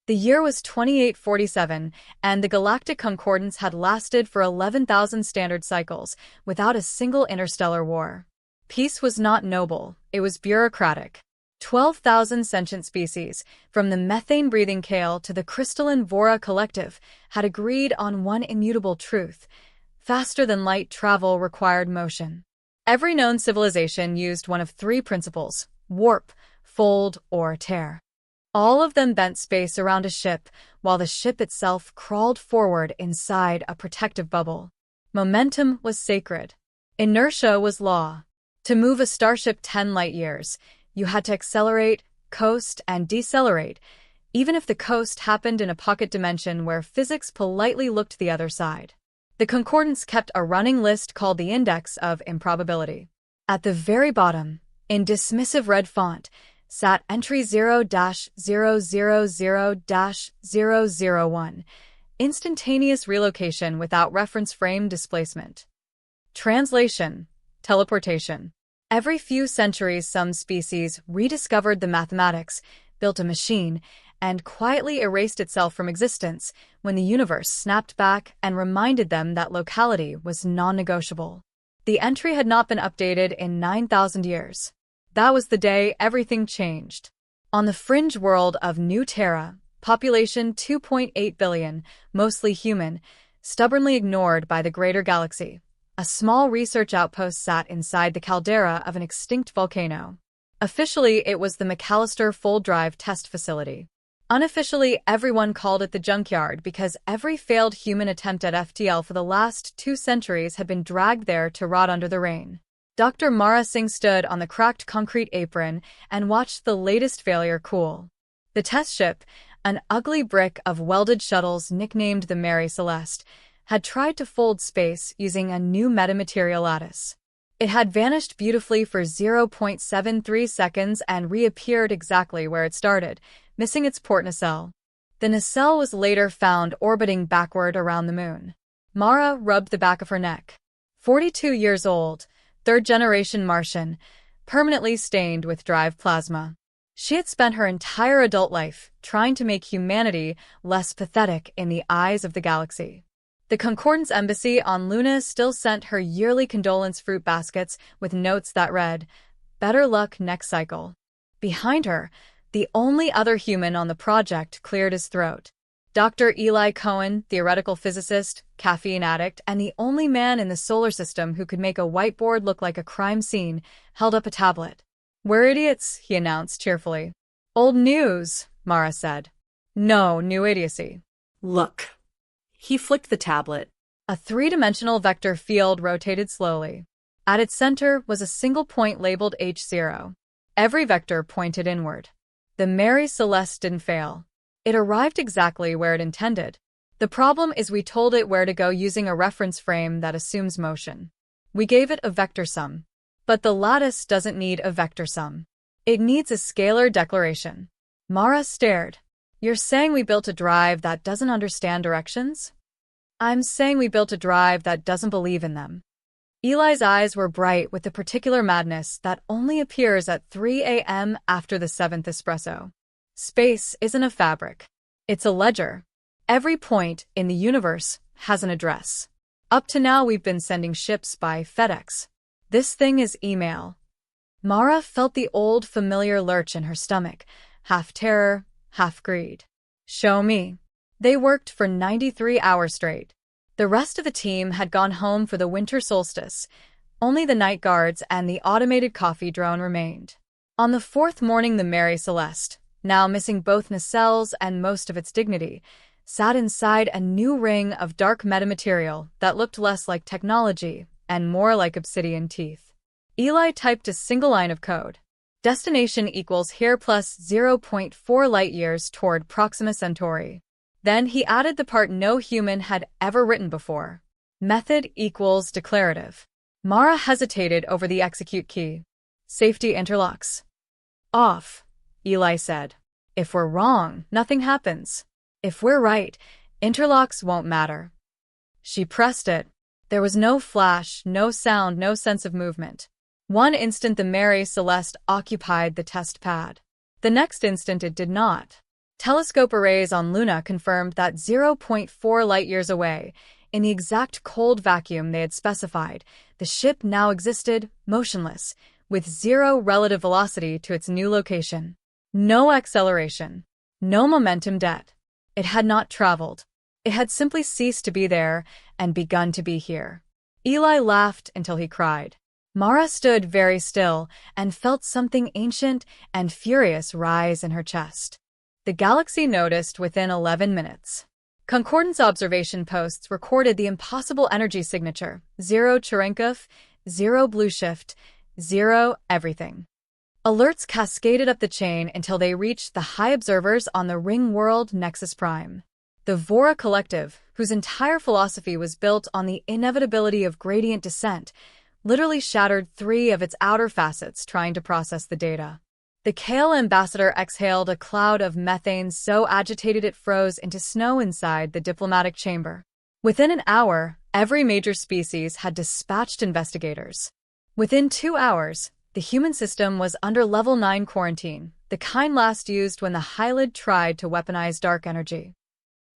The year was 2847, and the Galactic Concordance had lasted for 11,000 standard cycles, without a single interstellar war. Peace was not noble, it was bureaucratic. 12,000 sentient species, from the methane-breathing Kale to the crystalline Vora collective, had agreed on one immutable truth: faster-than-light travel required motion. Every known civilization used one of three principles: warp, fold, or tear. All of them bent space around a ship, while the ship itself crawled forward inside a protective bubble. Momentum was sacred. Inertia was law. To move a starship 10 light-years, you had to accelerate, coast, and decelerate, even if the coast happened in a pocket dimension where physics politely looked the other side. The Concordance kept a running list called the Index of Improbability. At the very bottom, in dismissive red font, sat entry 0-000-001, instantaneous relocation without reference frame displacement. Translation: teleportation. Every few centuries, some species rediscovered the mathematics, built a machine, and quietly erased itself from existence when the universe snapped back and reminded them that locality was non-negotiable. The entry had not been updated in 9,000 years. That was the day everything changed. On the fringe world of New Terra, population 2.8 billion, mostly human, stubbornly ignored by the greater galaxy, a small research outpost sat inside the caldera of an extinct volcano. Officially, it was the McAllister Fold Drive Test Facility. Unofficially, everyone called it the junkyard because every failed human attempt at FTL for the last 2 centuries had been dragged there to rot under the rain. Dr. Mara Singh stood on the cracked concrete apron and watched the latest failure cool. The test ship, an ugly brick of welded shuttles nicknamed the Mary Celeste, had tried to fold space using a new metamaterial lattice. It had vanished beautifully for 0.73 seconds and reappeared exactly where it started, missing its port nacelle. The nacelle was later found orbiting backward around the moon. Mara rubbed the back of her neck. 42 years old, third-generation Martian, permanently stained with drive plasma. She had spent her entire adult life trying to make humanity less pathetic in the eyes of the galaxy. The Concordance Embassy on Luna still sent her yearly condolence fruit baskets with notes that read, "Better luck next cycle." Behind her, the only other human on the project cleared his throat. Dr. Eli Cohen, theoretical physicist, caffeine addict, and the only man in the solar system who could make a whiteboard look like a crime scene, held up a tablet. "We're idiots," he announced cheerfully. "Old news," Mara said. "No, new idiocy." "Look." He flicked the tablet. A 3-dimensional vector field rotated slowly. At its center was a single point labeled H0. Every vector pointed inward. The Mary Celeste didn't fail. It arrived exactly where it intended. The problem is we told it where to go using a reference frame that assumes motion. We gave it a vector sum. But the lattice doesn't need a vector sum. It needs a scalar declaration. Mara stared. "You're saying we built a drive that doesn't understand directions?" "I'm saying we built a drive that doesn't believe in them." Eli's eyes were bright with the particular madness that only appears at 3 a.m. after the 7th espresso. Space isn't a fabric. It's a ledger. Every point in the universe has an address. Up to now we've been sending ships by FedEx. This thing is email. Mara felt the old familiar lurch in her stomach, half terror, half greed. "Show me." They worked for 93 hours straight. The rest of the team had gone home for the winter solstice. Only the night guards and the automated coffee drone remained. On the 4th morning, the Mary Celeste, now missing both nacelles and most of its dignity, sat inside a new ring of dark metamaterial that looked less like technology and more like obsidian teeth. Eli typed a single line of code. Destination equals here plus 0.4 light-years toward Proxima Centauri. Then he added the part no human had ever written before. Method equals declarative. Mara hesitated over the execute key. Safety interlocks. Off, Eli said. If we're wrong, nothing happens. If we're right, interlocks won't matter. She pressed it. There was no flash, no sound, no sense of movement. One instant the Mary Celeste occupied the test pad. The next instant it did not. Telescope arrays on Luna confirmed that zero point 0.4 light-years away, in the exact cold vacuum they had specified, the ship now existed, motionless, with zero relative velocity to its new location. No acceleration. No momentum debt. It had not traveled. It had simply ceased to be there and begun to be here. Eli laughed until he cried. Mara stood very still and felt something ancient and furious rise in her chest. The galaxy noticed within 11 minutes. Concordance observation posts recorded the impossible energy signature: 0 Cherenkov, 0 blue shift, 0 everything. Alerts cascaded up the chain until they reached the high observers on the ring world Nexus Prime. The Vora Collective, whose entire philosophy was built on the inevitability of gradient descent, literally shattered 3 of its outer facets trying to process the data. The Kale ambassador exhaled a cloud of methane so agitated it froze into snow inside the diplomatic chamber. Within an hour, every major species had dispatched investigators. Within 2 hours, the human system was under level 9 quarantine, the kind last used when the Hylid tried to weaponize dark energy.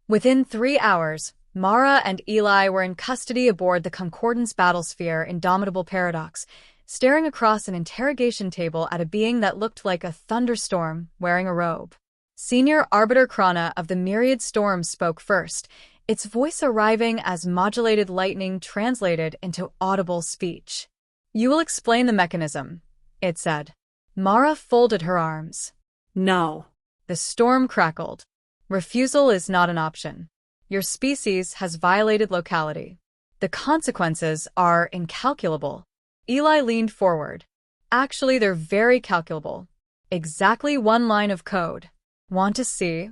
Within 3 hours, Mara and Eli were in custody aboard the Concordance battlesphere Indomitable Paradox, staring across an interrogation table at a being that looked like a thunderstorm wearing a robe. Senior Arbiter Krana of the Myriad Storms spoke first, its voice arriving as modulated lightning translated into audible speech. "You will explain the mechanism," it said. Mara folded her arms. No. The storm crackled. "Refusal is not an option. Your species has violated locality. The consequences are incalculable." Eli leaned forward. "Actually, they're very calculable. Exactly 1 line of code. Want to see?"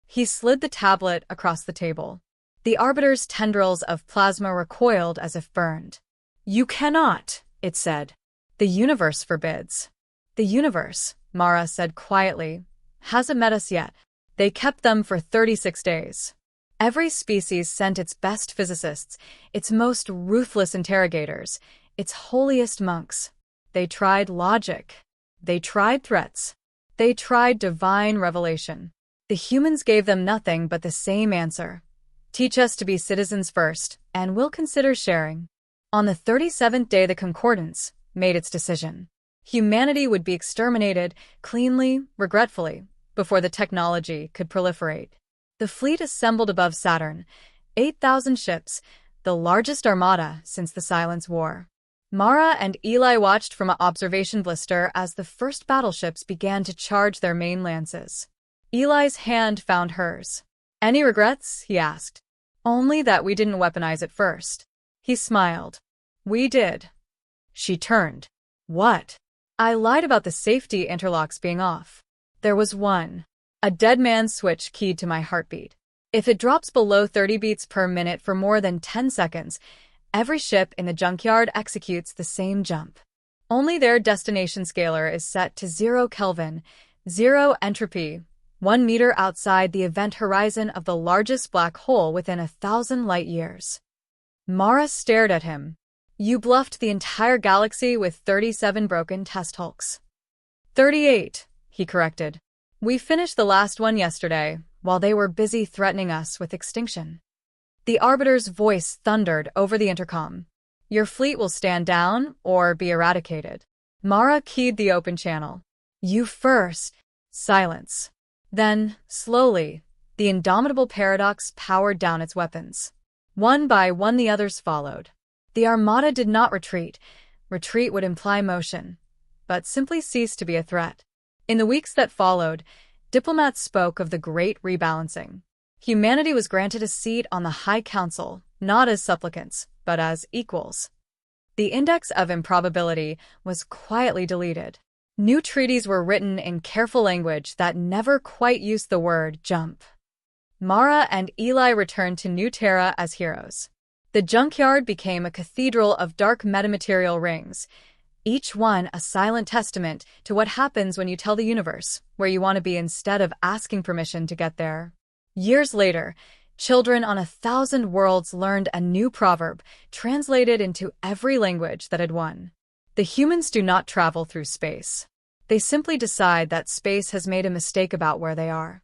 He slid the tablet across the table. The Arbiter's tendrils of plasma recoiled as if burned. "You cannot," it said. "The universe forbids." "The universe," Mara said quietly, "hasn't met us yet." They kept them for 36 days. Every species sent its best physicists, its most ruthless interrogators, its holiest monks. They tried logic. They tried threats. They tried divine revelation. The humans gave them nothing but the same answer: teach us to be citizens first, and we'll consider sharing. On the 37th day, the Concordance made its decision. Humanity would be exterminated, cleanly, regretfully, before the technology could proliferate. The fleet assembled above Saturn, 8,000 ships, the largest armada since the Silence War. Mara and Eli watched from an observation blister as the first battleships began to charge their main lances. Eli's hand found hers. "Any regrets?" he asked. "Only that we didn't weaponize it first." He smiled. "We did." She turned. "What?" "I lied about the safety interlocks being off. There was one. A dead man's switch keyed to my heartbeat. If it drops below 30 beats per minute for more than 10 seconds, every ship in the junkyard executes the same jump. Only their destination scalar is set to 0 Kelvin, 0 entropy, 1 meter outside the event horizon of the largest black hole within 1,000 light-years. Mara stared at him. "You bluffed the entire galaxy with 37 broken test hulks." 38, he corrected. "We finished the last one yesterday, while they were busy threatening us with extinction." The Arbiter's voice thundered over the intercom. "Your fleet will stand down or be eradicated." Mara keyed the open channel. "You first." Silence. Then, slowly, the Indomitable Paradox powered down its weapons. One by one the others followed. The Armada did not retreat. Retreat would imply motion, but simply cease to be a threat. In the weeks that followed, diplomats spoke of the Great Rebalancing. Humanity was granted a seat on the High Council, not as supplicants, but as equals. The index of improbability was quietly deleted. New treaties were written in careful language that never quite used the word jump. Mara and Eli returned to New Terra as heroes. The junkyard became a cathedral of dark metamaterial rings, each one a silent testament to what happens when you tell the universe where you want to be instead of asking permission to get there. Years later, children on 1,000 worlds learned a new proverb, translated into every language that had won. The humans do not travel through space. They simply decide that space has made a mistake about where they are.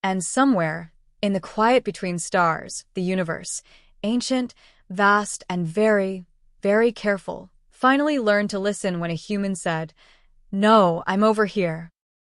And somewhere, in the quiet between stars, the universe, ancient, vast, and very, very careful, finally learned to listen when a human said, "No, I'm over here."